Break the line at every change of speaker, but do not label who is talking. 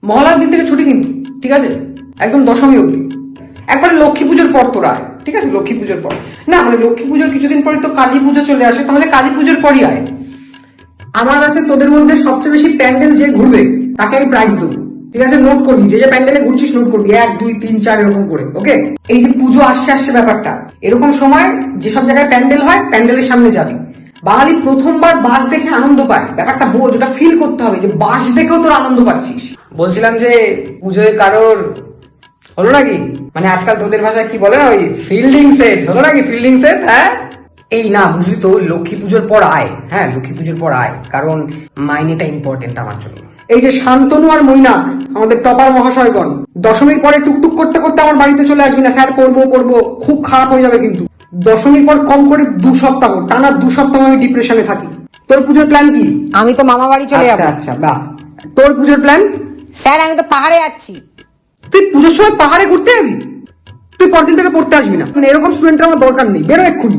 মহালয়ার দিন থেকে ছুটি কিন্তু, ঠিক আছে, একদম দশমী অবধি। একবারে লক্ষ্মী পুজোর পর তোরা আয়, ঠিক আছে, লক্ষ্মী পুজোর পর না, মানে লক্ষ্মী পুজোর কিছুদিন পরে তো কালী পুজো চলে আসে, তাহলে কালী পুজোর পরই আয়। আমার কাছে তোদের মধ্যে সবচেয়ে বেশি প্যান্ডেল যে ঘুরবে তাকে আমি প্রাইজ দেবো, ঠিক আছে? নোট করবি, যে যে প্যান্ডেলে ঘুরছিস নোট করবি, 1 2 3 4 এরকম করে, ওকে? এই যে পুজো আসছে আসছে ব্যাপারটা, এরকম সময় যেসব জায়গায় প্যান্ডেল হয় প্যান্ডেলের সামনে যাবি। বাঙালি প্রথমবার বাস দেখে আনন্দ পায়, ব্যাপারটা বোঝ, ওটা ফিল করতে হবে যে বাস দেখেও তোর আনন্দ পাচ্ছিস। বলছিলাম যে পুজোয় কারোর হলো নাকি, মানে আজকাল তোদের ভাষায় কি বলে না, ওই ফিল্ডিং সেট হলো নাকি, ফিল্ডিং সেট? হ্যাঁ, এই না বুঝলি তো, লক্ষ্মী পুজোর পর আয়, হ্যাঁ লক্ষ্মী পুজোর পর আয়, কারণ মাইনেটা ইম্পর্টেন্ট আমার জন্য। এই যে শান্তনু আর মৈনা আমাদের টপার মহাশয়গণ, দশমীর পরে টুকটুক করতে করতে আমার বাড়িতে চলে আসবি না, স্যার পড়বো পড়বো, খুব খারাপ হয়ে যাবে কিন্তু। দশমীর পর কম করে 2 সপ্তাহ, টানা 2 সপ্তাহ আমি ডিপ্রেশনে থাকি। তোর পুজোর প্ল্যান কি?
আমি তো মামা বাড়ি চলে যাবো।
আচ্ছা বাহ, তোর পুজোর প্ল্যান?
স্যার আমি তো পাহাড়ে যাচ্ছি।
তুই পুজোর সময় পাহাড়ে ঘুরতে যাবি? তুই পরদিন থেকে পড়তে আসবি না, এরকম স্টুডেন্টের আমার দরকার নেই, বেরো এক্ষুনি।